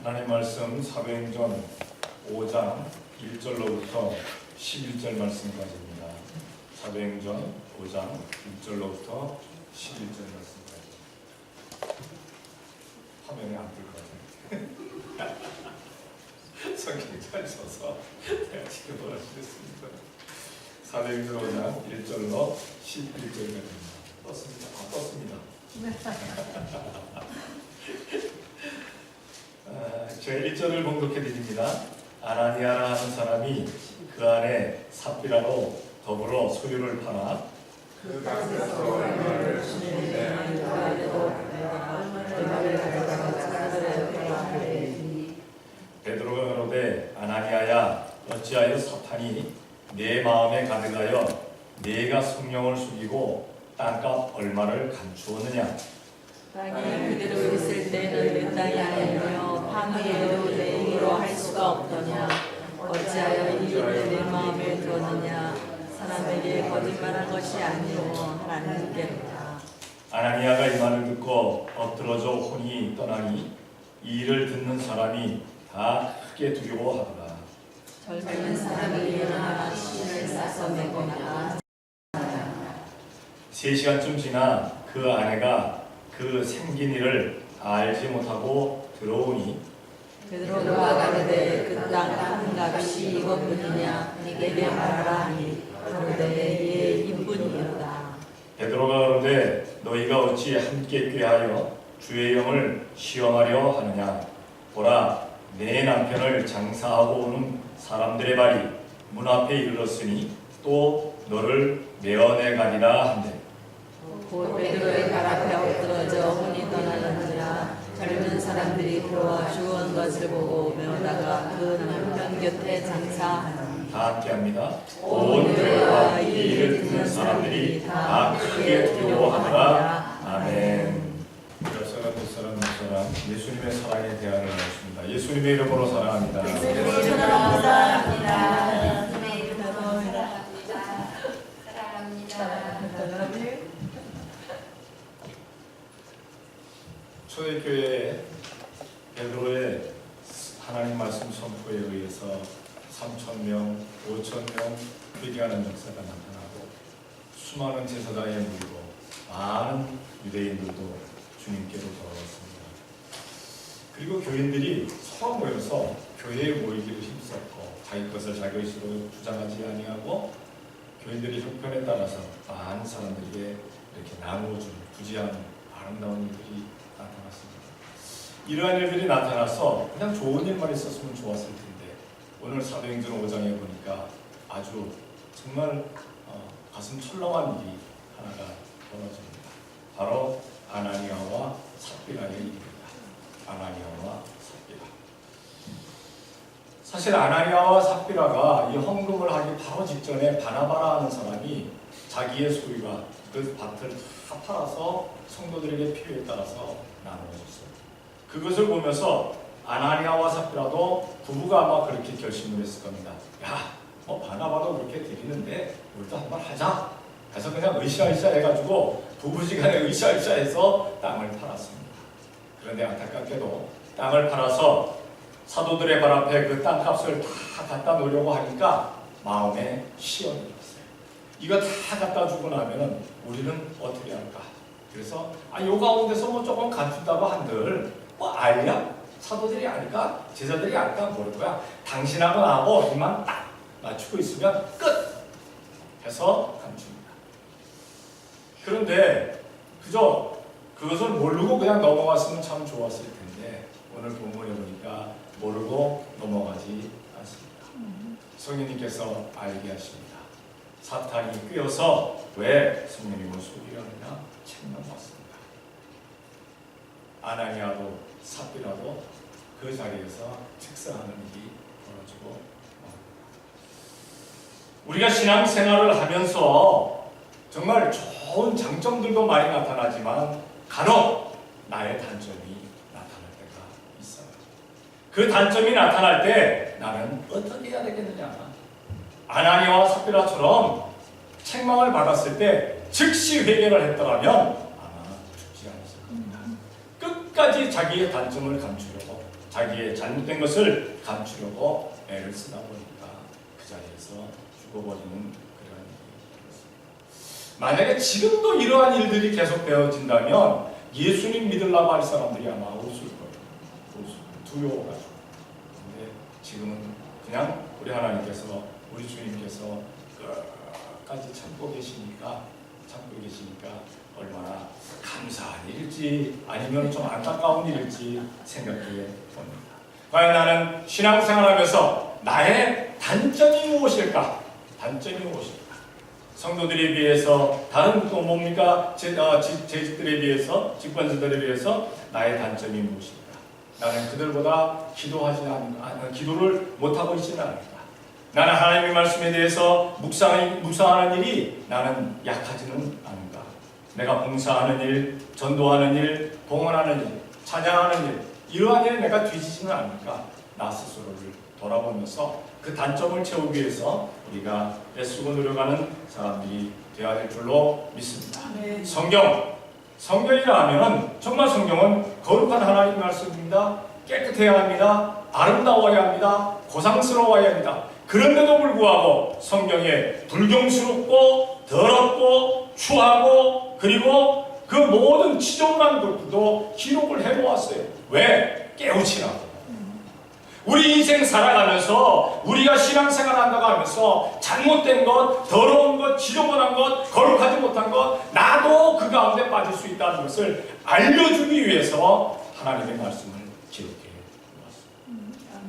하나님 말씀 사도행전 5장 1절로부터 11절 말씀까지입니다. 사도행전 5장 1절로부터 11절 말씀까지. 화면에 안 뜰 것 같아요. 성경 잘 써서 제가 지켜보라 하겠습니다. 사도행전 5장 1절로 11절까지입니다. 떴습니다. 떴습니다. 제가 1절을 봉독해 드립니다. 아나니아라 하는 사람이 그 안에 삽비라로 더불어 소유를 팔아 그 값에서 얼마를 주는데 베드로가 가로되 아나니아야 어찌하여 사탄이 내 마음에 가득하여 네가 성령을 속이고 땅값 얼마를 감추었느냐. 땅이 그대로 있을 때는 내 땅이 아니며 파기에도 내 힘으로 할 수가 없더냐. 어찌하여 이 일을 내 마음에 두었느냐. 사람에게 거짓말한 것이 아니오 하나님께로다. 아나니아가 이 말을 듣고 엎드러져 혼이 떠나니 이 일을 듣는 사람이 다 크게 두려워하더라. 젊은 사람이 일어나 신을 싸서 메거나 3시간쯤 지나 그 아내가 그 생긴 일을 알지 못하고 들어오니 베드로가 가로되 그 땅 한 값이 이것뿐이냐. 내게 말하라 하니 가로되 예 이뿐이로다. 베드로가 그러되 너희가 어찌 함께 꾀하여 주의 영을 시험하려 하느냐. 보라 내 남편을 장사하고 오는 사람들의 발이 문 앞에 이르렀으니 또 너를 메어내 가리라 한대. 곧 베드로의 발 앞에 엎드러져 혼이 떠나느니라. 젊은 사람들이 들어와 주운 것을 보고 메우다가 그 남편 곁에 장사하니 다 함께합니다. 온 교회와 이 일을 듣는 사람들이 다 크게 두려워하더라. 아멘. 몇 사람, 두 사람, 몇 사람 예수님의 사랑에 대하여 나눴습니다. 예수님의 이름으로 사랑합니다. 초대교회에 베드로의 하나님 말씀 선포에 의해서 3,000명, 5,000명 회개하는 역사가 나타나고 수많은 제사장에 모이고 많은 유대인들도 주님께로 돌아왔습니다. 그리고 교인들이 서로 모여서 교회에 모이기를 힘썼고 자기 것을 자기 의식으로 주장하지 아니하고 교인들의 형편에 따라서 많은 사람들에게 이렇게 나누어주는 부지한 아름다운 일들이 나타났습니다. 이러한 일들이 나타나서 그냥 좋은 일만 있었으면 좋았을 텐데 오늘 사도행전 5장에 보니까 아주 정말 가슴 철렁한 일이 하나가 벌어집니다. 바로 아나니아와 삽비라의 일입니다. 아나니아와 삽비라. 사실 아나니아와 삽비라가 이 헌금을 하기 바로 직전에 바나바라 하는 사람이 자기의 소유가 그 밭을 다 팔아서 성도들에게 필요에 따라서 나누어줬어요. 그것을 보면서 아나니아와 삽비라도 부부가 아마 그렇게 결심을 했을 겁니다. 야, 뭐 바나바도 그렇게 드리는데 우리도 한번 하자. 그래서 그냥 으쌰으쌰 해가지고 부부지간에 으쌰으쌰 해서 땅을 팔았습니다. 그런데 안타깝게도 땅을 팔아서 사도들의 발 앞에 그 땅값을 다 갖다 놓으려고 하니까 마음에 시험이 있어요. 이거 다 갖다 주고 나면 우리는 어떻게 할까? 그래서 요 가운데서 뭐 조금 갖춘다고 한들 뭐 알냐? 사도들이 알까? 제자들이 알까? 모를 거야. 당신하고 나하고 이만 딱 맞추고 있으면 끝! 해서 감춥니다. 그런데 그저 그것을 모르고 그냥 넘어갔으면 참 좋았을 텐데 오늘 본문에 보니까 모르고 넘어가지 않습니다. 성령님께서 알게 하십니다. 사탄이 꿰어서 왜 성령님을 속이려느냐 책망받습니다. 아나니아도 삽비라도 그 자리에서 책사하는 일이 벌어지고 우리가 신앙생활을 하면서 정말 좋은 장점들도 많이 나타나지만 간혹 나의 단점이 나타날 때가 있어요. 그 단점이 나타날 때 나는 어떻게 해야 되겠느냐. 아나니아와 삽비라처럼 책망을 받았을 때 즉시 회개를 했더라면 아마 죽지 않았을 겁니다. 끝까지 자기의 단점을 감추려고 자기의 잘못된 것을 감추려고 애를 쓰다 보니까 그 자리에서 죽어버리는 그런 일이 되었습니다. 만약에 지금도 이러한 일들이 계속되어진다면 예수님 믿으려고 할 사람들이 아마 없을 거예요. 두려워가지고. 근데 지금은 그냥 우리 하나님께서, 우리 주님께서 끝까지 참고 계시니까 얼마나 감사한 일일지 아니면 좀 안타까운 일일지 생각해 봅니다. 과연 나는 신앙생활하면서 나의 단점이 무엇일까? 단점이 무엇일까? 성도들에 비해서 다른 또 뭡니까? 재직들에 비해서, 직관자들에 비해서 나의 단점이 무엇일까? 나는 그들보다 기도를 못하고 있지는 않을까? 나는 하나님의 말씀에 대해서 묵상하는 일이 나는 약하지는 않은가? 내가 봉사하는 일, 전도하는 일, 봉헌하는 일, 찬양하는 일, 이러한 일에 내가 뒤지지는 않을까? 나 스스로를 돌아보면서 그 단점을 채우기 위해서 우리가 애쓰고 노력하는 사람들이 되어야 될 줄로 믿습니다. 네. 성경이라 하면 정말 성경은 거룩한 하나님 말씀입니다. 깨끗해야 합니다. 아름다워야 합니다. 고상스러워야 합니다. 그런데도 불구하고 성경에 불경스럽고 더럽고 추하고 그리고 그 모든 지저분한 것도 기록을 해놓았어요. 왜? 깨우치라고. 우리 인생 살아가면서 우리가 신앙생활 한다고 하면서 잘못된 것, 더러운 것, 지저분한 것, 거룩하지 못한 것, 나도 그 가운데 빠질 수 있다는 것을 알려주기 위해서 하나님의 말씀을 기록해 놓았습니다.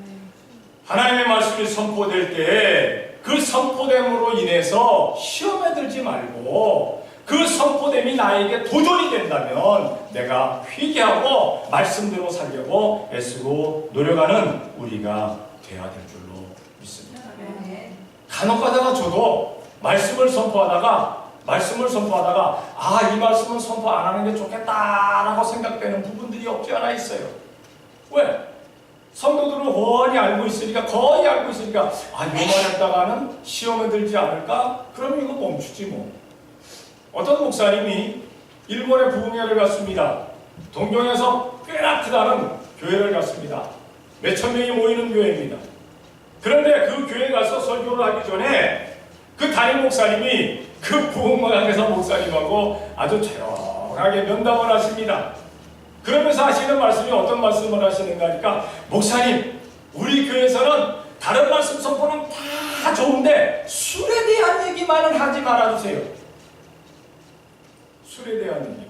하나님의 말씀이 선포될 때 그 선포됨으로 인해서 시험에 들지 말고 그 선포됨이 나에게 도전이 된다면 내가 회개하고 말씀대로 살려고 애쓰고 노력하는 우리가 되어야 될 줄로 믿습니다. 간혹 가다가 저도 말씀을 선포하다가 이 말씀은 선포 안 하는 게 좋겠다라고 생각되는 부분들이 없지 않아 있어요. 왜? 성도들은 거의 알고 있으니까 이 말 했다가는 시험에 들지 않을까? 그럼 이거 멈추지 뭐. 어떤 목사님이 일본의 부흥회를 갔습니다. 동경에서 꽤나 크다는 교회를 갔습니다. 몇천 명이 모이는 교회입니다. 그런데 그 교회에 가서 설교를 하기 전에 그 담임 목사님이 그 부흥회에서 목사님하고 아주 조용하게 면담을 하십니다. 그러면서 하시는 말씀이 어떤 말씀을 하시는가 하니까, 목사님, 우리 교회에서는 다른 말씀 선포는 다 좋은데 술에 대한 얘기만은 하지 말아주세요. 술에 대한 얘기만.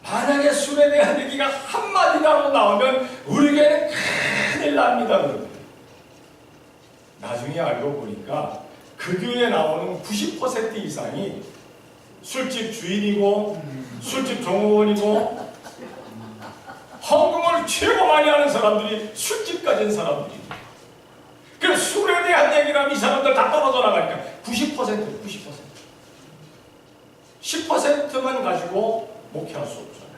만약에 술에 대한 얘기가 한마디라도 나오면 우리 교회는 큰일 납니다. 나중에 알고 보니까 그 교회에 나오는 90% 이상이 술집 주인이고 술집 종업원이고 헌금을 최고 많이 하는 사람들이 술집 가진 사람들이. 그래서 술에 대한 얘기라면 이 사람들 다 떨어져 나가니까 90%. 10%만 가지고 목회할 수 없잖아요.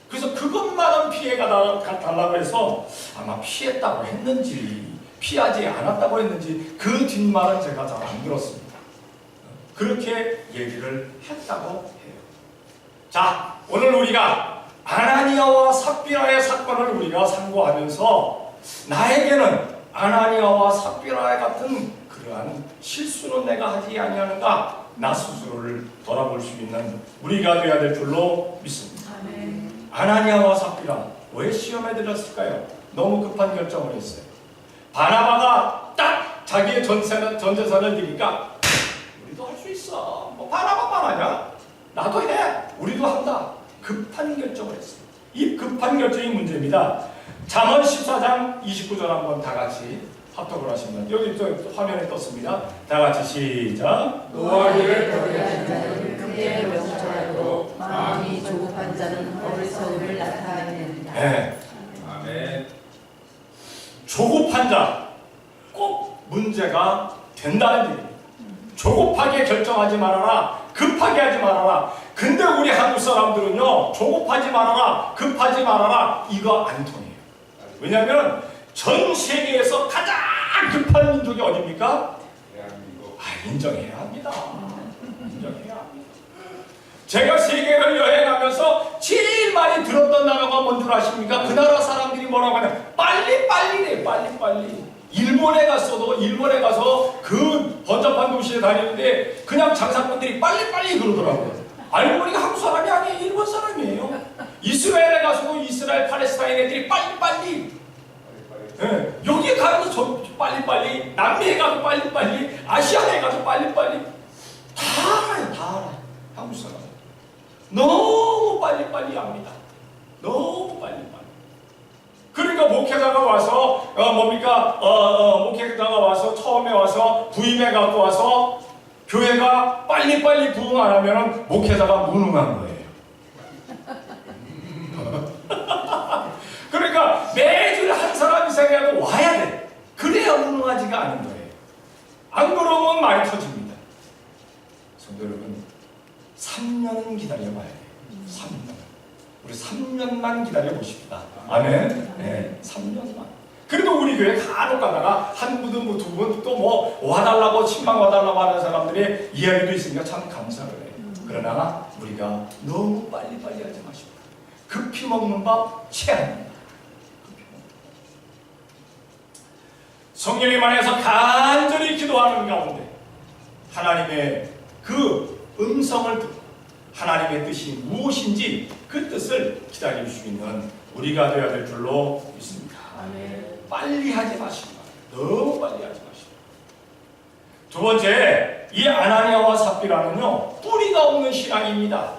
그래서 그것만은 피해가 달라고 해서 아마 피했다고 했는지 피하지 않았다고 했는지 그 뒷말은 제가 잘 안 들었습니다. 그렇게 얘기를 했다고 해요. 자, 오늘 우리가 아나니아와 삽비라의 사건을 우리가 상고하면서 나에게는 아나니아와 삽비라의 같은 그러한 실수는 내가 하지 아니하는가, 나 스스로를 돌아볼 수 있는 우리가 되어야 될 줄로 믿습니다. 아멘. 아나니아와 삽비라 왜 시험에 들었을까요? 너무 급한 결정을 했어요. 바나바가 딱 자기의 전 재산을 드리니까 우리도 할 수 있어. 뭐 바나바만 하냐? 나도 해. 우리도 한다. 급한 결정을 했어요. 이 급한 결정이 문제입니다. 잠언 14장 29절 한번 다 같이 합독을 하시면, 여기 또 화면에 떴습니다. 다 같이 시작. 노하기를 더디하는 자는 크게 명철하고 마음이 조급한 자는 어리석음을 나타내느니라. 네. 아멘. 조급한 자 꼭 문제가 된다는 얘기입니다. 조급하게 결정하지 말아라. 급하게 하지 말아라. 근데 우리 한국 사람들은요, 조급하지 말아라, 급하지 말아라, 이거 안 통해요. 왜냐하면 전 세계에서 가장 급한 민족이 어디입니까? 대한민국. 인정해야 합니다. 인정해야 합니다. 제가 세계를 여행하면서 제일 많이 들었던 나라가 뭔 줄 아십니까? 그 나라 사람들이 뭐라고 하냐? 빨리빨리래, 빨리빨리. 일본에 가서 그 번잡한 도시에 다니는데 그냥 장사꾼들이 빨리빨리 그러더라고요. 알고 보니까 한국 사람이 아니에요. 일본 사람이에요. 이스라엘에 가서도 이스라엘 팔레스타인 애들이 빨리빨리. 네. 여기에 가서 저 빨리빨리. 남미에 가도 빨리빨리. 아시아에 가도 빨리빨리. 다 알아요. 다 알아요. 한국 사람. 너무 빨리빨리 합니다. 너무 빨리빨리. 그러니까 목회자가 와서 목회자가 와서 처음에 와서 부임해 갖고 와서 교회가 빨리빨리 부흥 안 하면은 목회자가 무능한 거예요. 그러니까 매주 한 사람 이상이라도 와야 돼. 그래야 무능하지가 않은 거예요. 안 그러면 많이 터집니다. 성도 여러분, 3년은 기다려봐야 돼요. 3년. 우리 3년만 기다려보십시다. 아멘. 네, 3년만. 그래도 우리 교회 간혹 가다가 한 분은 뭐 두 분 또 뭐 와달라고 친방 와달라고 하는 사람들의 이야기도 있으니까 참 감사를 해요. 그러나 우리가 너무 빨리빨리 하지 마십시오. 급히 먹는 밥 체합니다. 성령님 안에서 간절히 기도하는 가운데 하나님의 그 음성을 듣고 하나님의 뜻이 무엇인지 그 뜻을 기다릴 수 있는 우리가 되어야 될 줄로 믿습니다. 빨리 하지 마시고 너무 빨리 하지 마시고. 두 번째, 이 아나니아와 삽비라는요 뿌리가 없는 신앙입니다.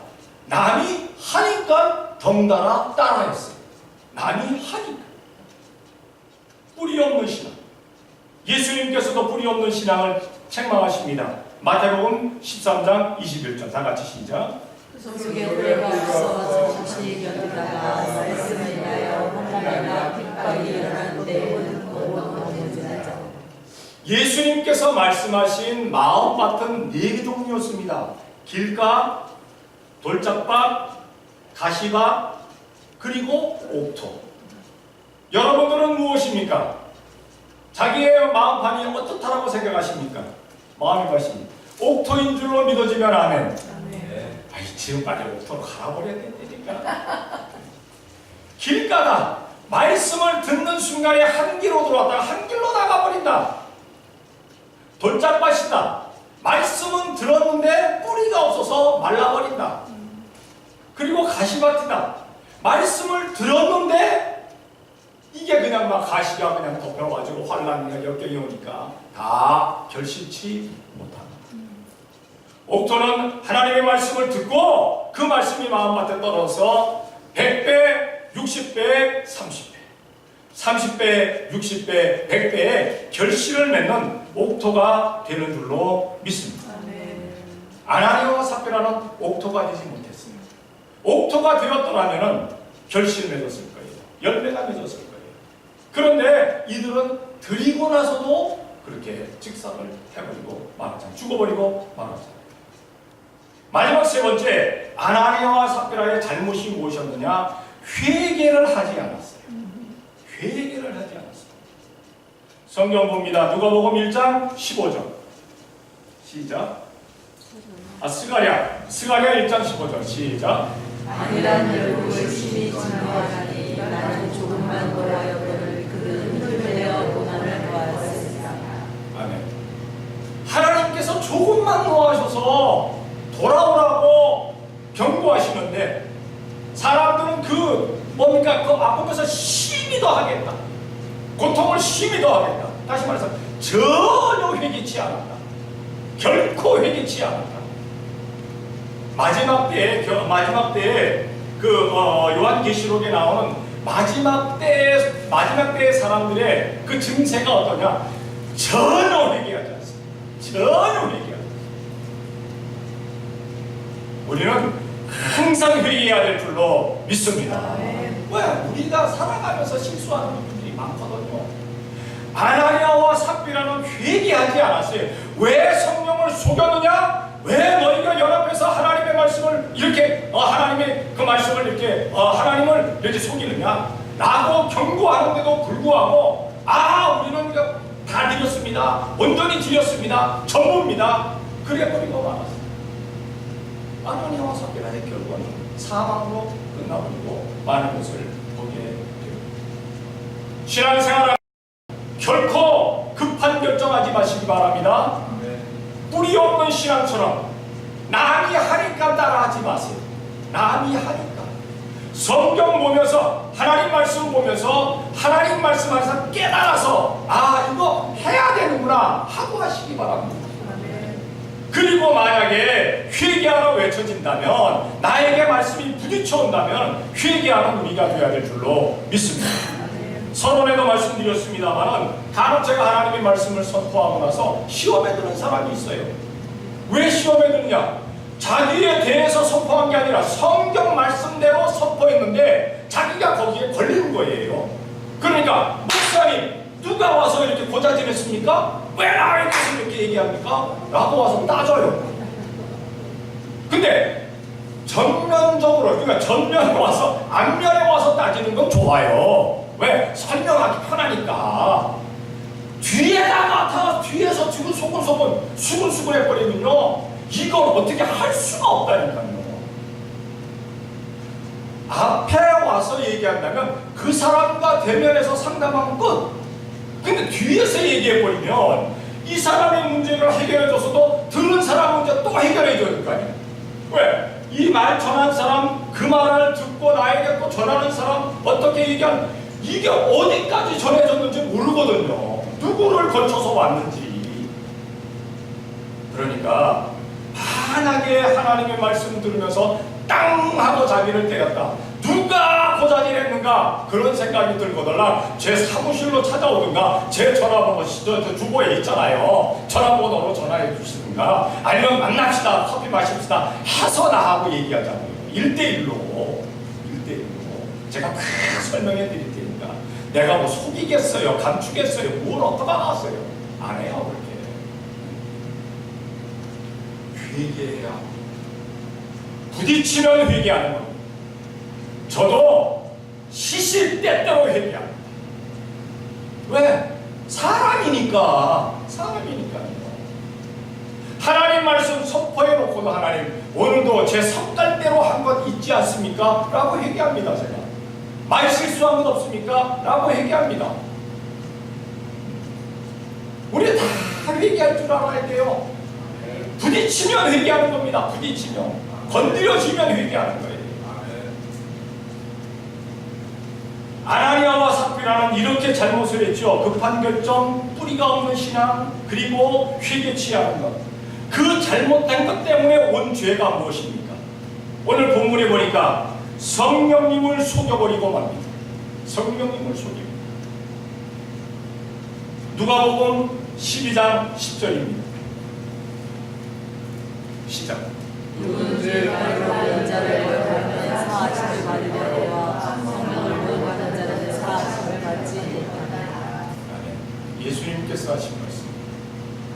남이 하니까 덩달아 따라했어요. 남이 하니까 뿌리 없는 신앙. 예수님께서도 뿌리 없는 신앙을 책망하십니다. 마태복음 13장 21절 다 같이 시작. 속에 뿌리가 없어 잠시 견디다가 말씀을 인하여 환난이나 핍박이 일어난 때에는 곧 넘어지는 자. 예수님께서 말씀하신 마음밭은 4개 종류였습니다. 길가, 돌짝밭, 가시밭, 그리고 옥토. 여러분들은 무엇입니까? 자기의 마음판이 어떻다라고 생각하십니까? 마음의 것이 옥토인 줄로 믿어지면 아멘. 아이, 지금 빨리 옥토로 갈아버려야 된다니까. 길가다. 말씀을 듣는 순간에 한 길로 들어왔다가 한 길로 나가버린다. 돌짝밭이다. 말씀은 들었는데 뿌리가 없어서 말라버린다. 그리고 가시밭이다. 말씀을 들었는데 이게 그냥 막 가시가 그냥 덮여가지고 환란이나 역경이 오니까 다 결실치 못한다. 옥토는 하나님의 말씀을 듣고 그 말씀이 마음밭에 떨어서 100배, 60배, 30배, 30배, 60배, 100배의 결실을 맺는 옥토가 되는 줄로 믿습니다. 아나니아와 삽비라는 옥토가 되지 못했습니다. 옥토가 되었더라면 결실을 맺었을 거예요. 열매가 맺었을 거예요. 그런데 이들은 드리고 나서도 그렇게 직사를 해버리고 말았잖아요. 죽어버리고 말았잖아요. 마지막 세 번째, 아나니아와 삽비라의 잘못이 무엇이었느냐? 회개를 하지 않았어요. 회개를 하지 않았어요. 성경 봅니다. 누가복음 1장 15절 시작. 스가랴 1장 15절 시작. 아니란 열국을 심히 증오하니 나는 조금만 노하였거늘 그는 흠되어 고난을 보았습니다. 아멘. 하나님께서 조금만 노하셔서 돌아오라고 경고하시는데 사람들은 그 아픔에서 심히 더 하겠다. 고통을 심히 더 하겠다. 다시 말해서 전혀 회개치 않았다. 결코 회개치 않았다. 마지막 때에 그 요한계시록에 나오는 마지막 때의 사람들의 그 증세가 어떠냐? 전혀 회개하지 않습니다. 전혀 회개하지 않습니다. 우리는 항상 회개해야 될 줄로 믿습니다. 왜? 우리가 살아가면서 실수하는 분들이 많거든요. 아나니아와 삽비라는 회개하지 않았어요. 왜 성령을 속였느냐? 왜 너희가 연합해서 하나님의 말씀을 이렇게 하나님의 그 말씀을 이렇게 하나님을 이렇게 속이느냐? 라고 경고하는데도 불구하고 우리는 다 드렸습니다. 온전히 드렸습니다. 전부입니다. 그래 버리고 말았어요. 아나니아와 삽비라의 결과는 사망으로 끝나버리고 많은 것을 보게 됩니다. 신앙생활 결코 급한 결정하지 마시기 바랍니다. 뿌리 없는 신앙처럼 남이 하니까 따라하지 마세요. 남이 하니까. 성경 보면서 하나님 말씀 보면서 하나님 말씀 안에서 깨달아서 이거 해야 되는구나 하고 하시기 바랍니다. 그리고 만약에 회개하라 외쳐진다면, 나에게 말씀이 부딪혀온다면 회개하는 우리가 되어야 될 줄로 믿습니다. 서론에도 말씀드렸습니다만, 간혹 제가 하나님의 말씀을 선포하고 나서 시험에 드는 사람이 있어요. 왜 시험에 드느냐? 자기에 대해서 선포한 게 아니라 성경 말씀대로 선포했는데 자기가 거기에 걸린 거예요. 그러니까 목사님, 누가 와서 이렇게 고자질했습니까? 왜 나에 대해서 이렇게 얘기합니까? 라고 와서 따져요. 근데 전면적으로, 그러니까 전면에 와서, 앞면에 와서 따지는 건 좋아요. 왜? 설명하기 편하니까. 뒤에다가 뒤에서 지금 소근소근 수근수근 해버리면요, 이걸 어떻게 할 수가 없다니까요. 앞에 와서 얘기한다면 그 사람과 대면해서 상담하면 끝. 근데 뒤에서 얘기해버리면 이 사람의 문제를 해결해줘서도 듣는 사람 문제 또 해결해줘야 될 거 아니에요. 왜? 이 말 전한 사람, 그 말을 듣고 나에게 또 전하는 사람 어떻게 얘기한, 이게 어디까지 전해졌는지 모르거든요. 누구를 거쳐서 왔는지. 그러니까 환하게 하나님의 말씀 들으면서 땅 하고 자기를 때렸다. 누가 고자질했는가? 그런 생각이 들거든요. 제 사무실로 찾아오든가, 제 전화번호 주보에 있잖아요. 전화번호로 전화해 주시든가, 아니면 만납시다, 커피 마십시다 해서 나하고 얘기하자고요. 1대1로. 제가 다 설명해 드릴 테니까. 내가 뭐 속이겠어요? 감추겠어요? 뭘 어떠가 나왔어요? 안 해요, 그렇게. 회개해야 합니다. 부딪히면 회개하는 겁니다. 저도 시시때때로 회개합니다. 왜? 사람이니까요. 하나님 말씀 선포해놓고도 하나님, 오늘도 제 성깔대로 한 것 있지 않습니까? 라고 회개합니다. 제가 말 실수한 것 없습니까? 라고 회개합니다. 우리 다 회개할 줄 알아야 돼요. 부딪히면 회개하는 겁니다. 부딪히면, 건드려지면 회개하는 거예요. 아나니아와 삽비라는 이렇게 잘못을 했죠. 급한 결정, 뿌리가 없는 신앙, 그리고 회개치 않은 것. 그 잘못된 것 때문에 온 죄가 무엇입니까? 오늘 본문에 보니까 성령님을 속여버리고 맙니다. 성령님을 속이고. 누가복음 12장 10절입니다. 시작. 누군 죄가 받은 자를 거역하면 사하심을 받으려니와 성령을 거역하는 자는 사하심을 받지 못하나니. 예수님께서 하신 말씀.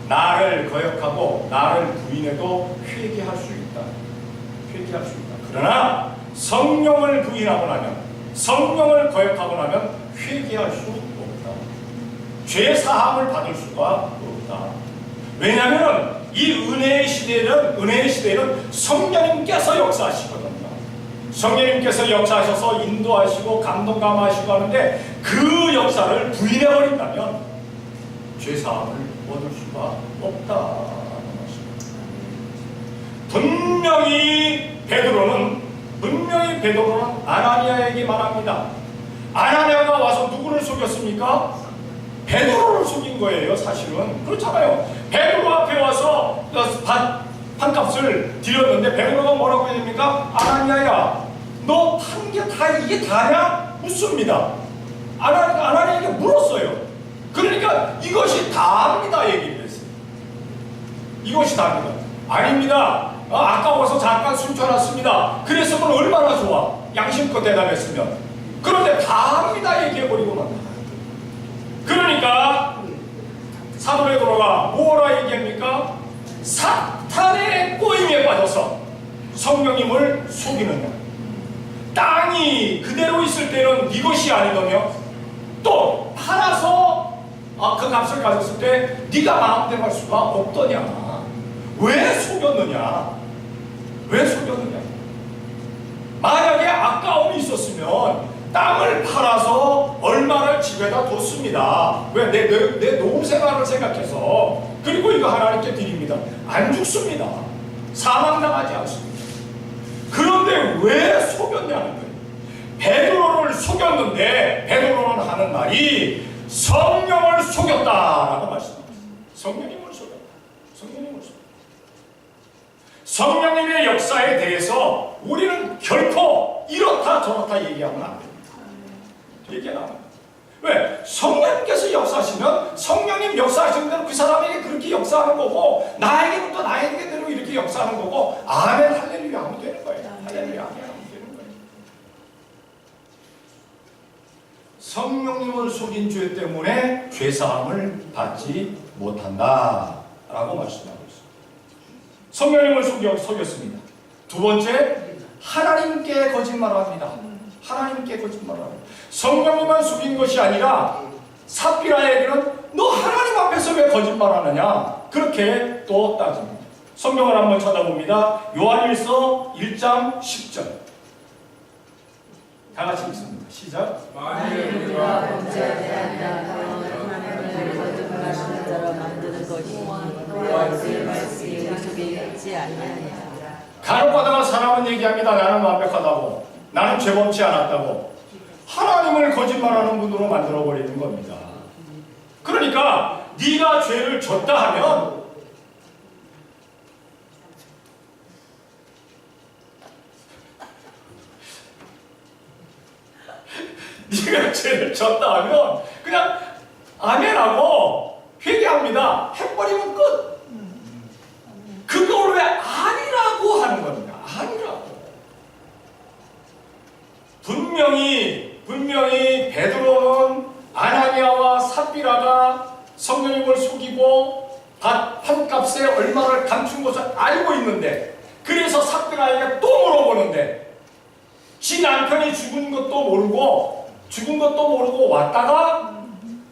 나를 거역하고 나를 부인해도 회개할 수 있다. 회개할 수 있다. 그러나 성령을 부인하고 나면, 성령을 거역하고 나면 회개할 수 없다. 죄 사함을 받을 수가 없다. 왜냐하면 이 은혜의 시대에는 성령님께서 역사하시거든요. 성령님께서 역사하셔서 인도하시고 감동 감화하시고 하는데, 그 역사를 부인해버린다면 죄 사함을 얻을 수가 없다는 것입니다. 분명히 베드로는 아나니아에게 말합니다. 아나니아가 와서 누구를 속였습니까? 베드로를 속인 거예요. 사실은 그렇잖아요. 베드로 앞에 와서 판값을 드렸는데 베드로가 뭐라고 해야 됩니까? 아나니아야, 너 판 게 다 이게 다냐? 묻습니다. 아나니아에게 물었어요. 그러니까 이것이 다입니다 얘기를 했어요. 이것이 다입니다. 아닙니다. 아까워서 잠깐 숨겨놨습니다. 그랬으면 얼마나 좋아. 양심껏 대답했으면. 그런데 다입니다 얘기해버리고 맙니다. 그러니까 사도 베드로가 뭐라 얘기합니까? 사탄의 꼬임에 빠져서 성령님을 속이느냐. 땅이 그대로 있을 때는 이것이 아니더며, 또 팔아서 그 값을 가졌을 때 네가 마음대로 할 수가 없더냐. 왜 속였느냐? 만약에 아까움이 있었으면 땅을 팔아서 얼마를 지불 죄다 뒀습니다. 왜? 내 노후 생활을 생각해서. 그리고 이거 하나님께 드립니다. 안 죽습니다. 사망당하지 않습니다. 그런데 왜 속였냐는 거예요. 베드로를 속였는데 베드로는 하는 말이 성령을 속였다라고 말씀합니다. 성령님을 속였다. 성령님을 속였다. 성령님의 역사에 대해서 우리는 결코 이렇다 저렇다 얘기하면 안 됩니다. 얘기하면 안 됩니다. 왜? 성령님께서 역사하시면 성령님 역사하시는 대로 그 사람에게 그렇게 역사하는 거고 나에게는 또 나에게대로 이렇게 역사하는 거고 아멘 할렐루야 하면 되는 거예요. 할렐루야 아멘 하면 되는 거예요. 성령님을 속인 죄 때문에 죄사함을 받지 못한다 라고 말씀하고 있습니다. 성령님을 속였습니다. 두 번째, 하나님께 거짓말합니다. 하나님께 거짓말합니다. 성령님만 속인 것이 아니라 삽비라에게는 너 하나님 앞에서 왜 거짓말하느냐 그렇게 또 따집니다. 성경을 한번 찾아봅니다. 요한일서 1장 10절 다 같이 읽습니다. 시작. 만일 누가 범죄하였다 하나님을 거짓말하는 자로 만드는 것이 그와 그의 말씀이 우리 속에 있지 아니하냐. 간혹 가다가 사람은 얘기합니다. 나는 완벽하다고. 나는 죄범치 않았다고. 하나님을 거짓말하는 분으로 만들어버리는 겁니다. 그러니까 네가 죄를 졌다 하면 네가 죄를 졌다 하면 그냥 아멘하고 회개합니다. 해버리면 끝. 그걸 왜 아니라고 하는 겁니다. 아니라고. 분명히 베드로는 아나니아와 삽비라가 성령님을 속이고 판값에 얼마를 감춘 것을 알고 있는데 그래서 삽비라에게 또 물어보는데 지 남편이 죽은 것도 모르고 왔다가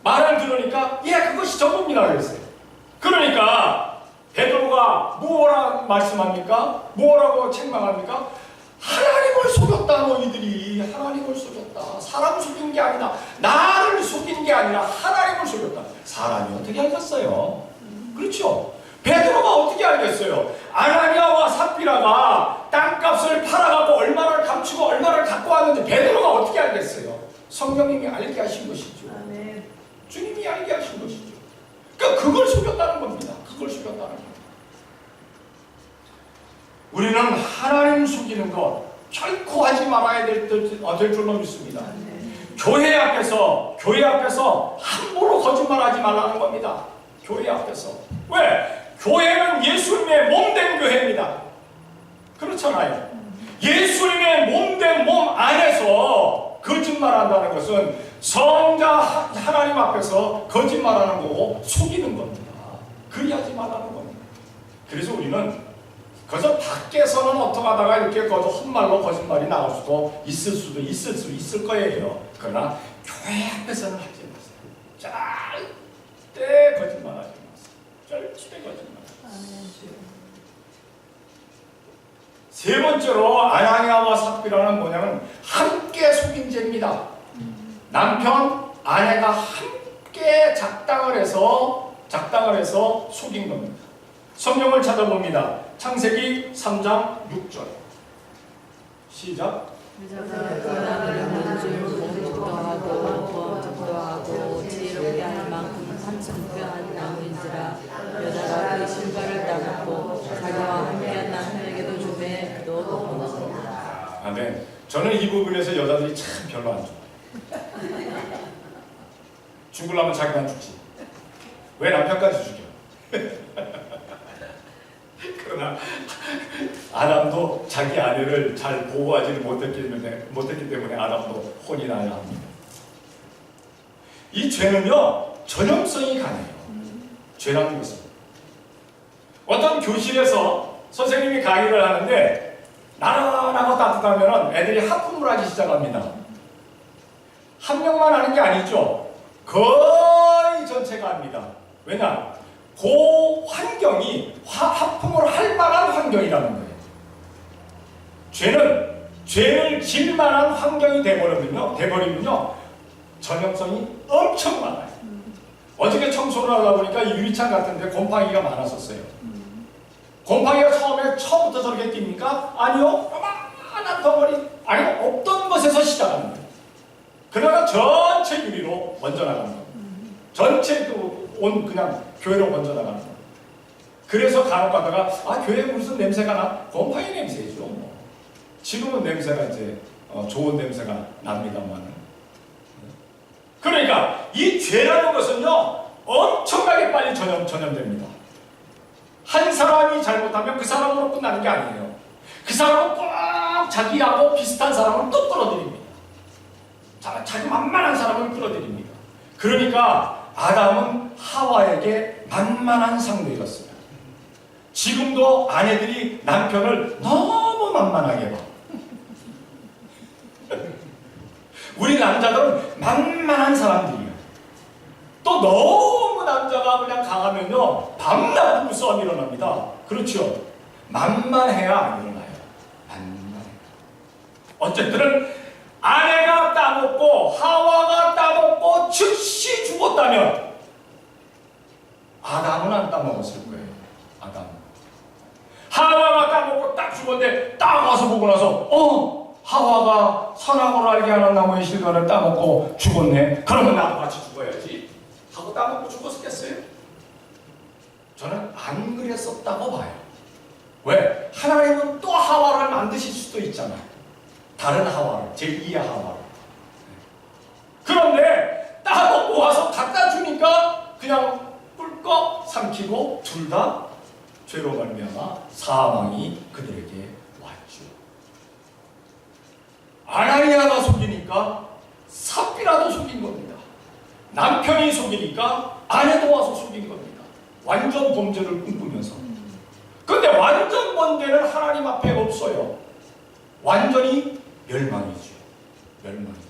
말을 들으니까 그것이 전부입니다 그랬어요. 그러니까 베드로가 뭐라 말씀합니까? 뭐라고 책망합니까? 하나님을 속였다 너희들이. 하나님을 속였다. 사람 속인 게 아니다. 나를 속인 게 아니라 하나님을 속였다. 사람이 어떻게 알겠어요? 그렇죠? 베드로가 어떻게 알겠어요? 아나니아와 삽비라가 땅값을 팔아가고 얼마를 감추고 얼마를 갖고 왔는데 베드로가 어떻게 알겠어요? 성령님이 알게 하신 것이죠. 주님이 알게 하신 것이죠. 그러니까 그걸 속였다는 겁니다. 그걸 속였다는 겁니다. 우리는 하나님 속이는 것 결코 하지 말아야 될 줄로 믿습니다. 교회 앞에서 함부로 거짓말하지 말라는 겁니다. 교회 앞에서. 왜? 교회는 예수님의 몸된 교회입니다. 그렇잖아요. 예수님의 몸된 몸 안에서 거짓말한다는 것은 성자 하나님 앞에서 거짓말하는 거고 속이는 겁니다. 그리하지 말라는 겁니다. 그래서 우리는 그래서 밖에서는 어떻게 하다가 이렇게 헛말로 거짓말이 나올 수도 있을 거예요. 그러나 교회 앞에서는 하지 마세요. 절대 거짓말하지 마세요. 절대 거짓말. 세 번째로 아나니아와 삽비라는 뭐냐면 함께 속인 죄입니다. 남편, 아내가 함께 작당을 해서 속인 겁니다. 성경을 찾아봅니다. 창세기 3장 6절 시작. 하고 지혜롭게 할 만큼 참선표한 나무인지라 여자가 그 신발을 따놓고 자기와 함께한 남편에게도 주매 너도 보너라. 아멘. 저는 이 부분에서 여자들이 참 별로 안 좋아요. 죽으려면 자기만 죽지. 왜 남편까지 죽여? 그러나 아담도 자기 아내를 잘 보호하지를 못했기 때문에 아담도 혼이 나야 합니다. 이 죄는요 전염성이 강해요. 죄라는 것은 어떤 교실에서 선생님이 강의를 하는데 나른하고 따뜻하면 애들이 하품을 하기 시작합니다. 한 명만 하는 게 아니죠. 거의 전체가 합니다. 왜냐? 그 환경이 하품을 할 만한 환경이라는 거예요. 죄를 질 만한 환경이 돼버리면요 전염성이 엄청 많아요. 어저께 청소를 하다 보니까 이 유리창 같은데 곰팡이가 많았었어요. 곰팡이가 처음부터 저렇게 뜁니까? 아니요. 요만한 덩어리, 아니 없던 것에서 시작하는 거예요. 그러다가 전체 유리로 먼저 나가는 거예요. 전체 온 그냥 교회로 먼저 나가는 거예요. 그래서 간혹 가다가 교회에 무슨 냄새가 나? 곰팡이 냄새죠. 뭐. 지금은 냄새가 이제 좋은 냄새가 납니다만. 그러니까 이 죄라는 것은요 엄청나게 빨리 전염됩니다. 한 사람이 잘못하면 그 사람으로 끝나는 게 아니에요. 그 사람은 꼭 자기하고 비슷한 사람을 또 끌어들입니다. 자기 만만한 사람을 끌어들입니다. 그러니까 아담은 하와에게 만만한 상대였어요. 지금도 아내들이 남편을 너무 만만하게 봐. 우리 남자들은 만만한 사람들이에요. 또 너무 남자가 그냥 강하면요 밤낮 부부싸움이 일어납니다. 그렇죠? 만만해야 안 일어나요. 만만해. 어쨌든 아내가 따먹고 하와가 따먹고 즉시 죽었다면 아담은 안 따먹었을 거예요. 아담. 하와가 따먹고 딱 죽었는데 딱 와서 보고 나서 하와가 선악을 알게 하는 나무의 실과를 따먹고 죽었네. 그러면 나도 같이 죽어야지 하고 따먹고 죽었겠어요? 저는 안 그랬었다고 봐요. 왜? 하나님은 또 하와를 만드실 수도 있잖아요. 다른 하와를, 제2의 하와를. 그런데 따먹고 와서 갖다 주니까 그냥 꿀꺽 삼키고 둘 다 죄로 말미암아 사망이 그들에게 왔죠. 아나니아가 속이니까 삽비라도 속인 겁니다. 남편이 속이니까 아내도 와서 속인 겁니다. 완전 범죄를 꿈꾸면서. 근데 완전 범죄는 하나님 앞에 없어요. 완전히 멸망이죠. 멸망이죠.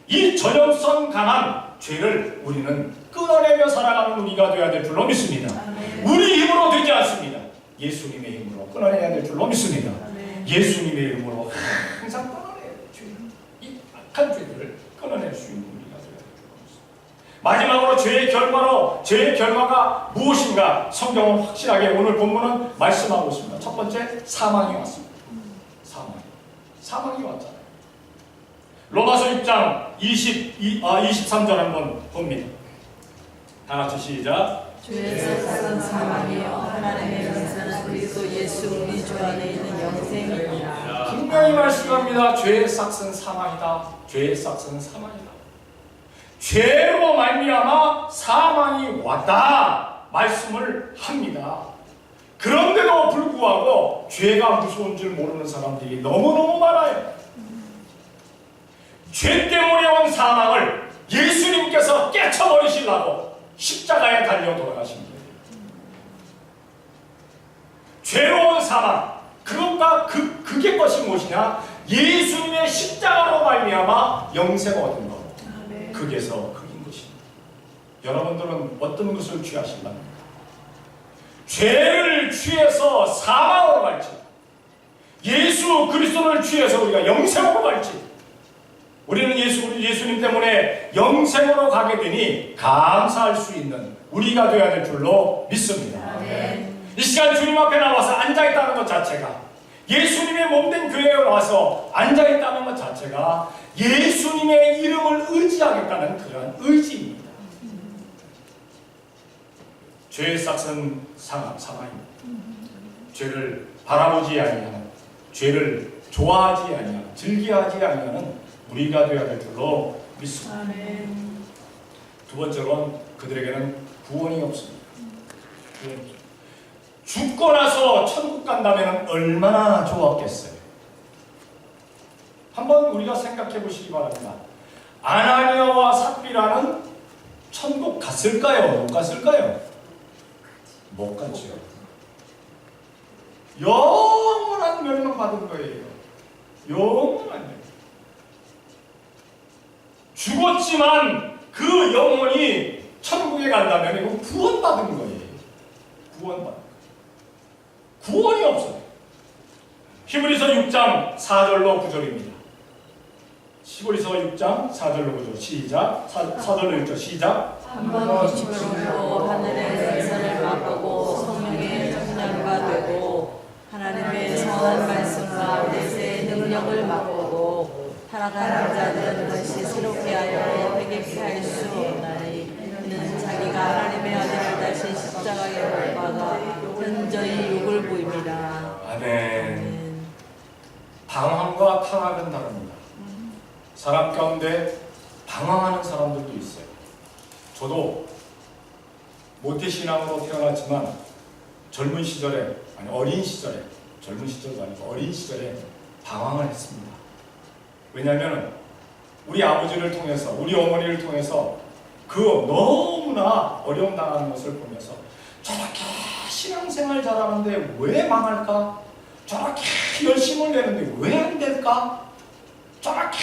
이 전염성 강한 죄를 우리는 끊어내며 살아가는 우리가 되어야 될 줄로 믿습니다. 우리 힘으로 되지 않습니다. 예수님의 힘으로 끊어내야 될 줄로 믿습니다. 예수님의 이름으로 항상 끊어내야 될 죄. 이 악한 죄들을 끊어낼 수 있는 우리가 되어야 될 줄로 믿습니다. 마지막으로 죄의 결과가 무엇인가 성경은 확실하게 오늘 본문은 말씀하고 있습니다. 첫 번째, 사망이 왔습니다. 사망이 왔잖아요. 로마서 6장 23절 한번 봅니다. 다 같이 시작. 죄에서 삭은 사망이요 하나님의 영생은 그리스도 예수 우리 주 안에 있는 영생이니라. 분명히 말씀합니다. 죄의 삭은 사망이다. 죄의 삭은 사망이다. 죄로 말미암아 사망이 왔다 말씀을 합니다. 그런데도 불구하고 죄가 무서운 줄 모르는 사람들이 너무너무 많아요. 죄 때문에 온 사망을 예수님께서 깨쳐버리시려고 십자가에 달려 돌아가신 거예요. 죄로 온 사망, 그것과 그게 것이 무엇이냐? 예수님의 십자가로 말미암아 영생 얻은 것. 그게서 그인 것입니다. 여러분들은 어떤 것을 취하실랍니까? 죄를 취해서 사망으로 갈지, 예수 그리스도를 취해서 우리가 영생으로 갈지, 우리는 예수님 때문에 영생으로 가게 되니 감사할 수 있는 우리가 되어야 될 줄로 믿습니다. 이 시간 주님 앞에 나와서 앉아있다는 것 자체가, 예수님의 몸된 교회에 와서 앉아있다는 것 자체가 예수님의 이름을 의지하겠다는 그러한 의지입니다. 죄의 삭은 사망입니다. 죄를 바라보지 아니하는, 죄를 좋아하지 아니하는, 즐겨하지 아니하는 우리가 되어야 될 줄로 믿습니다. 아멘. 두 번째로는 그들에게는 구원이 없습니다. 죽고 나서 천국 간다면 얼마나 좋았겠어요. 한번 우리가 생각해 보시기 바랍니다. 아나니아와 삽비라는 천국 갔을까요? 못 갔을까요? 못 갔죠. 영원한 멸망받은 거예요. 영원한 멸망. 죽었지만 그 영혼이 천국에 간다면 이거 구원받은 거예요. 구원받은 거예요. 구원이 없어요. 히브리서 6장 4절로 9절입니다. 히브리서 6장 4절로 9절 시작. 4절로 6절 시작. 한번 빛으로 하늘의 전선을 맛보고 성령의 정량과 되고 하나님의 선한 말씀과 내세의 능력을 맛보고 타락한 자들은 다시 새롭게 하여 회개케 할 수 없나니 이는 자기가 하나님의 아들을 다시 십자가에 못 박아 현저히 욕을 보입니다. 아멘. 방황과 타락은 다릅니다. 사람 가운데 방황하는 사람들도 있어요. 저도 모태신앙으로 태어났지만 젊은 시절에, 아니 어린 시절에, 젊은 시절도 아니고 어린 시절에 방황을 했습니다. 왜냐하면 우리 아버지를 통해서, 우리 어머니를 통해서 그 너무나 어려움 당하는 것을 보면서 저렇게 신앙생활 잘하는데 왜 망할까? 저렇게 열심을 내는데 왜 안 될까? 저렇게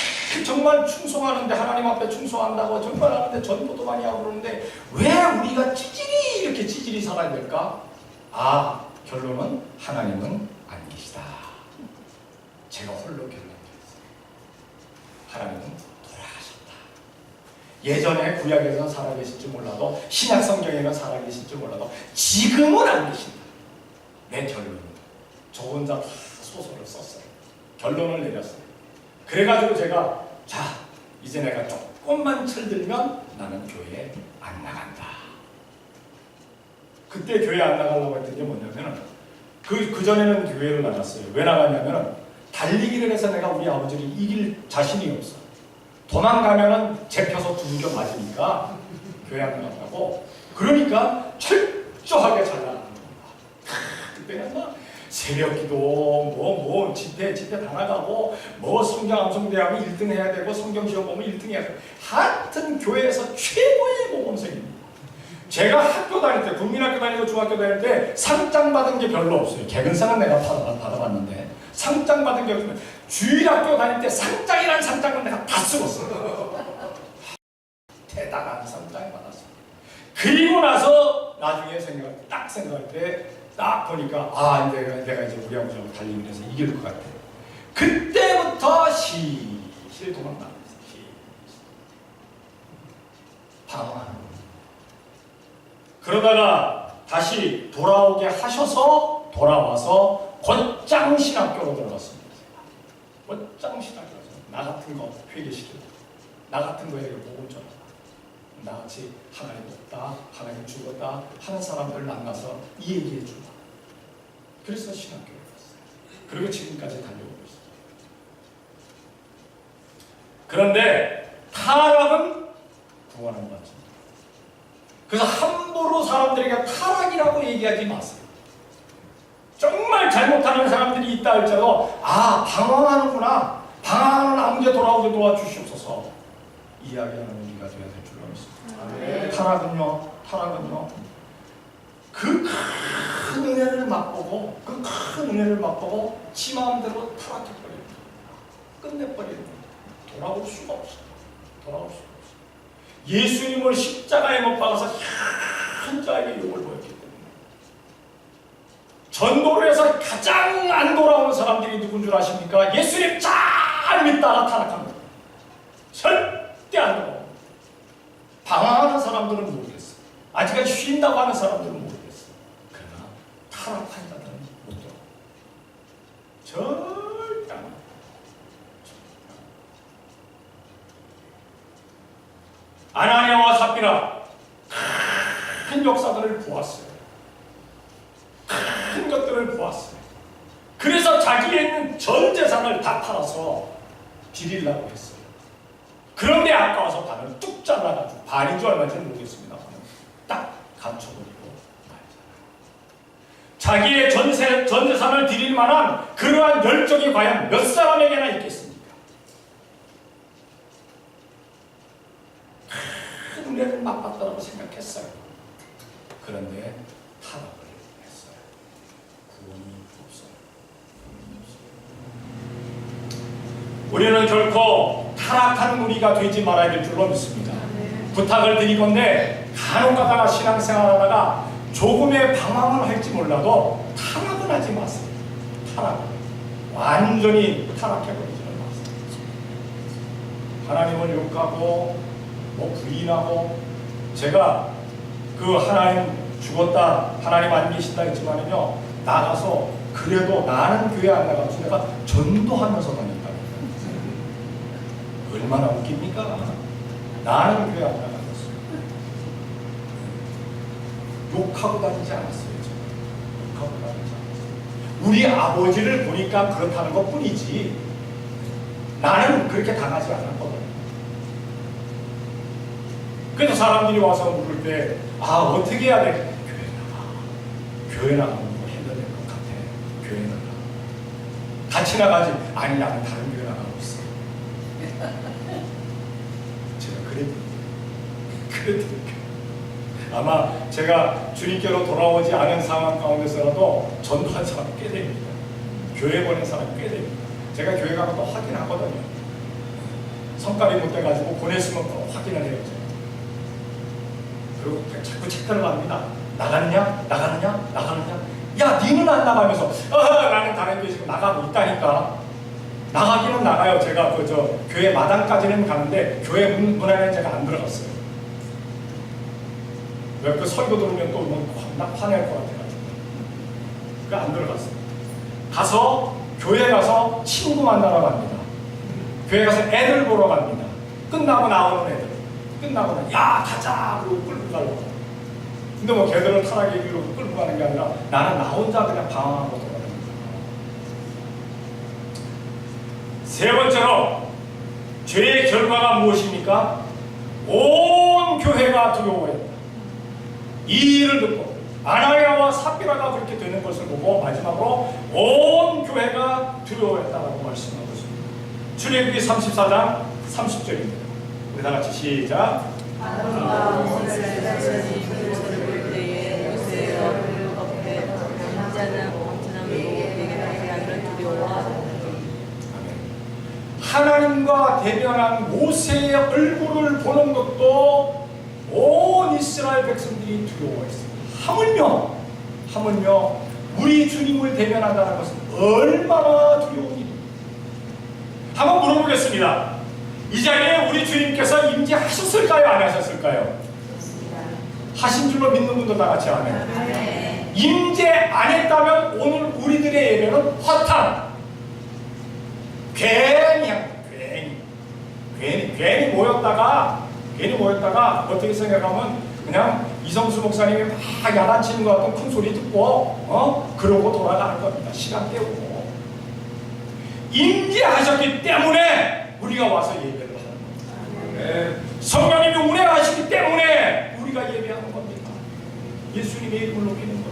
정말 충성하는데, 하나님 앞에 충성한다고 정말 하는데 전도도 많이 하고 그러는데 왜 우리가 찌질이 이렇게 찌질이 살아야 될까? 아, 결론은 하나님은 안 계시다. 제가 홀로 결론드렸어요. 하나님은 돌아가셨다. 예전에 구약에서 살아계실지 몰라도, 신약 성경에는 살아계실지 몰라도 지금은 안 계신다. 내 결론입니다. 저 혼자 다 소설을 썼어요. 결론을 내렸어요. 그래가지고 제가, 자, 이제 내가 조금만 철들면 나는 교회에 안 나간다. 그때 교회 안 나가려고 했던 게 뭐냐면, 그전에는 교회를 나갔어요. 왜 나갔냐면, 달리기를 해서 내가 우리 아버지를 이길 자신이 없어. 도망가면은 잡혀서 두들겨 맞으니까 교회 안 나가고, 그러니까 철저하게 잘 나가는 겁니다. 그때는 막 새벽기도, 집회 다 나가고, 성경 암송대하면 1등 해야 되고, 성경 시험 보면 1등 해야 되고, 하여튼 교회에서 최고의 모범생입니다. 제가 학교 다닐 때, 국민학교 다니고 중학교 다닐 때 상장 받은 게 별로 없어요. 개근상은 내가 받아봤는데 상장 받은 게 없으면, 주일학교 다닐 때 상장이라는 상장은 내가 다 쓰었어요. 대단한 상장을 받았어요. 그리고 나서 나중에 생각할 때 딱 보니까, 아, 내가 이제 우리 아버지하고 달리기 해서 이길 것 같아. 그때부터 실실 도망나는 거예요. 방황하는 거예요. 그러다가 다시 돌아오게 하셔서 돌아와서 곧장 신학교로 들어갔습니다. 곧장 신학교로. 나 같은 거 회개시키고, 나 같은 거에게 복음 전하다. 나같이 하나님 없다, 하나님 죽었다 하는 사람들을 만나서 이 얘기해 준다. 그래서 신학교에 갔어요. 그리고 지금까지 달려오고 있어요. 그런데 타락은 구원을 받습니다. 그래서 함부로 사람들에게 타락이라고 얘기하지 마세요. 정말 잘못하는 사람들이 있다 할지라도, 아, 방황하는구나, 방황하는 아무개 돌아오게 도와주시옵소서 이야기하는 의미가 되어야 될 줄로 믿습니다. 타락은요 그 큰 은혜를 맛보고, 그 큰 은혜를 맛보고 지 마음대로 타락해버립니다. 끝내버립니다. 돌아올 수가 없어요. 돌아올 수가 없어요. 예수님을 십자가에 못 박아서 현자에게 욕을 보였기 때문에, 전도를 해서 가장 안 돌아오는 사람들이 누군 줄 아십니까? 예수님 잘 믿다가 타락한 거예요. 절대 안 돌아옵니다. 방황하는 사람들은 모르겠어요. 아직까지 쉰다고 하는 사람들은 모르겠어요. 그러나 타락한 자들은 못 돌아옵니다. 절대 안 돌아옵니다. 아나니아와 삽비라 큰 역사들을 보았어요. 큰 것들을 보았어요. 그래서 자기에 있는 전 재산을 다 팔아서 드리려고 했어요. 그런데 아까워서 반을 뚝 잘라가지고, 반인 줄 얼마인지는 모르겠습니다. 딱 감춰버리고 말잖아요. 자기의 전 재산을 드릴 만한 그러한 열정이 과연 몇 사람에게나 있겠습니까? 큰 은혜를 맛봤다고 생각했어요. 그런데 타락을 했어요. 구원이 없어요. 우리는 결코 타락한 무리가 되지 말아야 될 줄로 믿습니다. 부탁을 드리건대, 간혹가다가 신앙생활하다가 조금의 방황을 할지 몰라도 타락은 하지 마세요. 타락, 완전히 타락해버리지 마세요. 하나님을 욕하고 뭐 부인하고, 제가 그 하나님 죽었다, 하나님 안 계신다 했지만은요, 나가서 그래도 나는 교회 안 나가서 내가 전도하면서 다닌다. 얼마나 웃깁니까? 나는 교회 안 나가서 욕하고 다니지 않았어요. 제가 욕하고 다니지 않았어요. 우리 아버지를 보니까 그렇다는 것 뿐이지 나는 그렇게 당하지 않았거든요. 그래서 사람들이 와서 물을 때, 아, 어떻게 해야 돼? 교회 나가면 뭐 해야 될 것 같아. 교회 나가. 같이 나가지. 아니, 나는 다른 교회 나가고 있어. 제가 그랬더니 아마 제가 주님께로 돌아오지 않은 상황 가운데서라도 전도한 사람이 꽤 됩니다. 교회 보낸 사람이 꽤 됩니다. 제가 교회 가면 또 확인하거든요. 성깔이 못돼가지고 보냈으면 또 확인을 해요. 그리고 자꾸 체크를 합니다. 나가느냐? 나가느냐? 나가느냐? 야, 니는 안 나가면서 나는 다른 교회 지금 나가고 있다니까. 나가기는 나가요. 제가 교회 마당까지는 가는데 교회 문 안에 제가 안 들어갔어요. 왜 그 설교 들으면 또 화낼 것 같아가지고. 그러니까 안 들어갔어요. 가서 교회 가서 친구 만나러 갑니다. 교회 가서 애들 보러 갑니다. 끝나고 나오는 애들. 끝나고 나면 야, 가자! 그러고 끌고 가려고. 근데 뭐 걔들을 타락의 길로 끌고 가는 게 아니라 나는 나 혼자 그냥 방황하고 돌아다닙니다. 세 번째로, 죄의 결과가 무엇입니까? 온 교회가 두려워했다. 이 일을 듣고 아나니아와 삽비라가 그렇게 되는 것을 보고 마지막으로 온 교회가 두려워했다라고 말씀하고 있습니다. 출애굽기 34장 30절입니다. 우리 다 같이 시작. 아론과 모세를 자신이 그들을 볼 때에 모세의 얼굴 옆에 남자는 엄청남으로 내게 나에게 하기를 두려워하더라. 하나님과 대면한 모세의 얼굴을 보는 것도 온 이스라엘 백성들이 두려워했습니다. 하물며 우리 주님을 대면한다는 것은 얼마나 두려운 일입니까? 한번 물어보겠습니다. 이 자리에 우리 주님께서 임재하셨을까요? 안 하셨을까요? 하신 줄로 믿는 분들 다 같이 아멘. 임재 안 했다면 오늘 우리들의 예배는 허탕. 괜히 모였다가 어떻게 생각하면 그냥 이성수 목사님이 막 야단치는 것 같은 큰 소리 듣고 그러고 돌아가는 겁니다. 시간 때우고. 임재하셨기 때문에 우리가 와서 예배를 하는 겁니다. 성령님이 운행하시기 때문에 우리가 예배하는 겁니다. 예수님의 이름을 높이는 겁니다.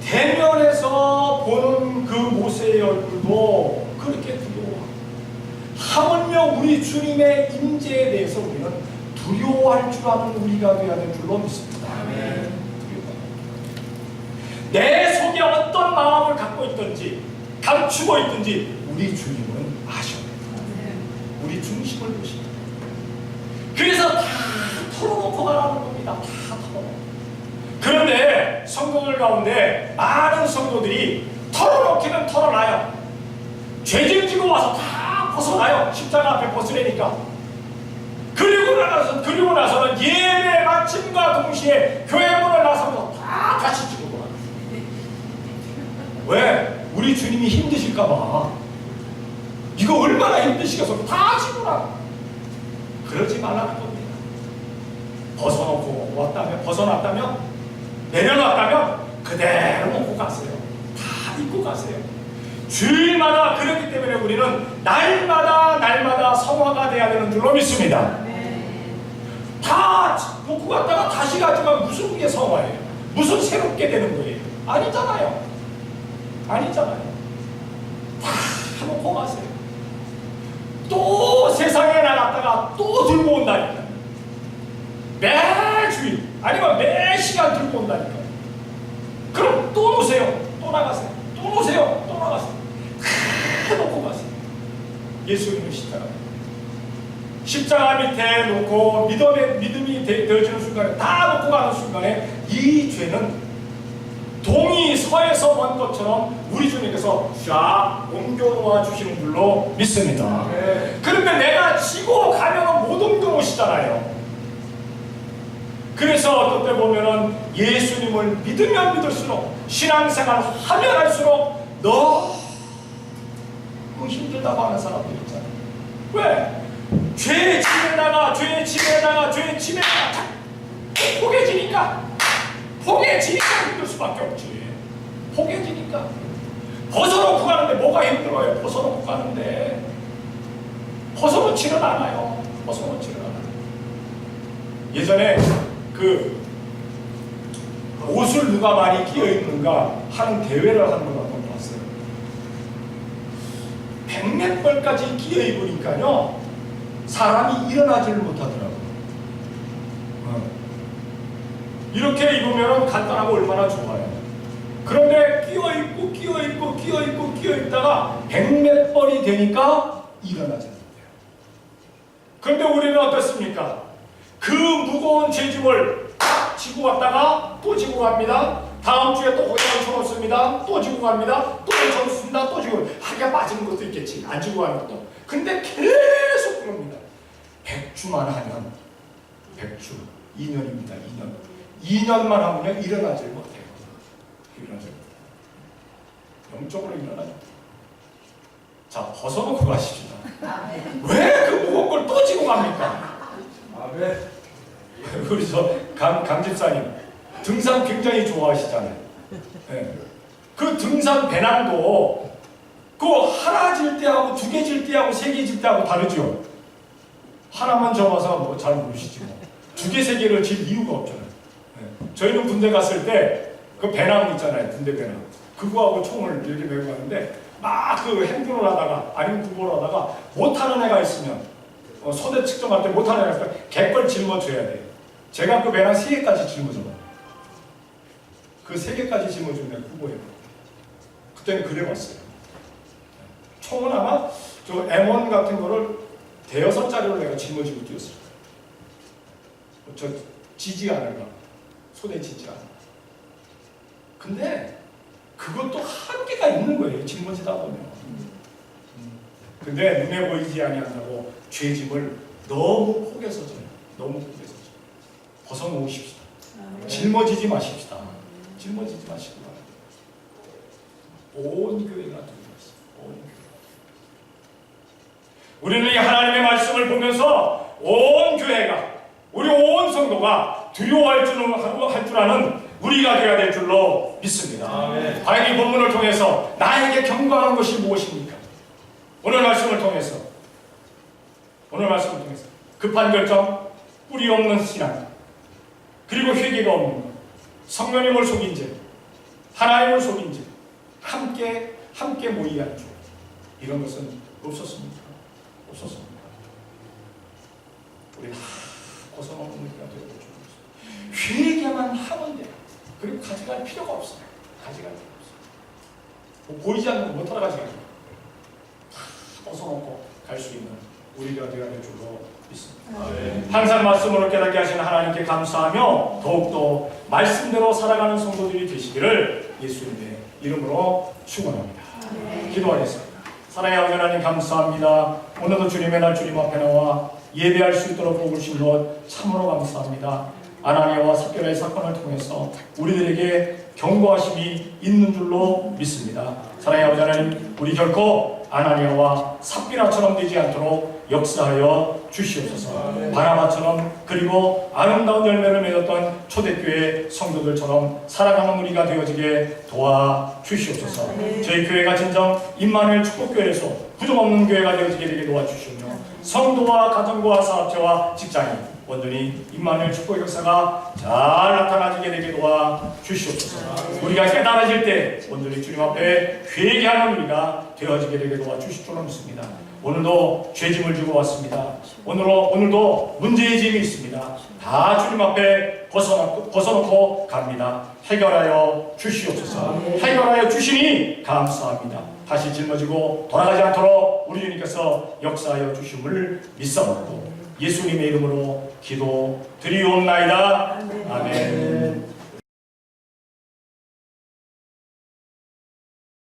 대면에서 보는 그 모세의 얼굴도 그렇게 두려워. 하물며 우리 주님의 임재에 대해서 우리는 두려워할 줄 아는 우리가 되어야 될 줄로 믿습니다. 내 속에 어떤 마음을 갖고 있든지 감추고 있든지 우리 주님은 아셔요. 우리 중심을 보십니다. 그래서 다 털어놓고 가라는 겁니다. 다 털어놓고. 그런데 성도들 가운데 많은 성도들이 털어놓기는 털어놔요. 죄질 지고 와서 다 벗어나요. 십자가 앞에 벗으려니까. 그리고 나서는 예배 마침과 동시에 교회 문을 나서면서 다 다시 지고 돌아가요. 왜? 우리 주님이 힘드실까봐. 이거 얼마나 힘드시겠어. 다 지고 나가. 그러지 말라는 겁니다. 벗어났다면 내려놨다면 그대로 놓고 가세요. 다 입고 가세요. 주일마다 그렇기 때문에 우리는 날마다 성화가 돼야 되는 줄로 믿습니다. 다 놓고 갔다가 다시 가지만 무슨 게 성화예요? 무슨 새롭게 되는 거예요? 아니잖아요. 다 놓고 가세요. 또 세상에 나갔다가 또 들고 온다니까. 매주일 아니면 매 시간 들고 온다니까. 그럼 또 놓으세요. 또 나가세요. 또 놓으세요. 또 나가세요. 다 놓고 가세요. 예수님의 십자가 밑에 놓고 믿음이 되어지는 순간에 다 놓고 가는 순간에 이 죄는 동이 서에서 먼 것처럼 우리 주님께서 쫙 옮겨놓아 주시는 줄로 믿습니다. 그런데 내가 지고 가면 못 옮겨놓으시잖아요. 그래서 어떤 때 보면은 예수님을 믿으면 믿을수록 신앙생활 하면 할수록 너무 힘들다고 하는 사람들 있잖아요. 왜? 죄의 짐에다가 포개지니까 힘들 수밖에 없지. 포개지니까 벗어놓고 가는데 뭐가 힘들어요? 벗어놓고 가는데 벗어놓지는 않아요. 예전에 그 옷을 누가 많이 끼어 입는가 하는 대회를 하는 걸 한번 봤어요. 100몇 벌까지 끼어 입으니까요 사람이 일어나지를 못하더라고요. 이렇게 입으면 간단하고 얼마나 좋아요. 그런데 끼어 입다가 100몇 벌이 되니까 일어나지 못해요. 그런데 우리는 어떻습니까? 그 무거운 죄짐을 딱 지고 갔다가 또 지고 갑니다. 다음 주에 또 거기다 얹혀놓습니다. 또 지고 갑니다. 또 얹혀놓습니다. 또 지고 하기가 빠지는 것도 있겠지. 안 지고 가는 것도. 근데 계속 그럽니다. 100주만 하면 100주 2년입니다. 2년만 하면 일어나질 못해요. 영적으로 일어나죠. 자, 벗어놓고 가십시다. 왜 그 무거운 걸 또 지고 갑니까? 우리 강 집사님 등산 굉장히 좋아하시잖아요. 네. 그 등산 배낭도 그 하나 질 때하고 두 개 질 때하고 세 개 질 때하고 다르죠. 하나만 접어서 뭐 잘 모르시지 뭐. 두 개, 세 개를 질 이유가 없잖아요. 네. 저희는 군대 갔을 때 그 배낭 있잖아요. 군대 배낭. 그거하고 총을 이렇게 메고 가는데 막 그 행군을 하다가 아니면 구보를 하다가 못하는 애가 있으면 소대 측정할 때 못하는 애가 있으면 개걸 짊어줘야 돼요. 제가 그 배낭 3개까지 짊어져요. 그 3개까지 짊어준 애가 구보예요. 그때는 그래봤어요. 총은 아마 저 M1 같은 거를 대여섯 자리로 내가 짊어지고 뛰었어요. 저 지지 않을까? 손에 지지 않을까? 근데 그것도 한계가 있는 거예요. 짊어지다 보면. 근데 눈에 보이지 아니한다고 죄짐을 너무 포개서 져요. 벗어놓으십시다. 짊어지지 마십시다. 온 교회가 들어있어요. 우리는 이 하나님의 말씀을 보면서 온 교회가 우리 온 성도가 두려워할 줄 아는 우리가 되어야 될 줄로 믿습니다. 과연 이 본문을 통해서 나에게 경고하는 것이 무엇입니까? 오늘 말씀을 통해서 급한 결정, 뿌리 없는 신앙, 그리고 회개가 없는 것, 성령님을 속인 죄, 하나님을 속인 죄, 함께 모이한 죄, 이런 것은 없었습니까? 우리 다 벗어놓는 우리가 되고 회개만 하면 돼요. 그리고 가져갈 필요가 없어요. 뭐 보이지 않는 거 못 따라 가져가요. 다 벗어놓고 갈 수 있는 우리가 되어야 될 줄로 믿습니다. 항상 말씀으로 깨닫게 하시는 하나님께 감사하며 더욱더 말씀대로 살아가는 성도들이 되시기를 예수님의 이름으로 축원합니다. 기도하겠습니다. 사랑의 아버지 하나님 감사합니다. 오늘도 주님의 날 주님 앞에 나와 예배할 수 있도록 도우신 것 참으로 감사합니다. 아나니아와 삽비라의 사건을 통해서 우리들에게 경고하심이 있는 줄로 믿습니다. 사랑의 아버지 하나님, 우리 결코 아나니아와 삽비라처럼 되지 않도록 역사하여 주시옵소서. 바나바처럼 그리고 아름다운 열매를 맺었던 초대교회 성도들처럼 살아가는 우리가 되어지게 도와주시옵소서. 저희 교회가 진정 임마누엘 축복교회에서 부족없는 교회가 되어지게 도와주시며 성도와 가정과 사업체와 직장인 온전히 임마누엘 축복 역사가 잘 나타나지게 되게 도와주시옵소서. 우리가 깨달아질 때 온전히 주님 앞에 회개하는 우리가 되어지게 되게 도와주실 줄로 믿습니다. 오늘도 죄짐을 지고 왔습니다. 오늘도 문제의 짐이 있습니다. 다 주님 앞에 벗어놓고 갑니다. 해결하여 주시옵소서. 해결하여 주시니 감사합니다. 다시 짊어지고 돌아가지 않도록 우리 주님께서 역사하여 주심을 믿사옵고 예수님의 이름으로 기도 드리옵나이다. 아멘.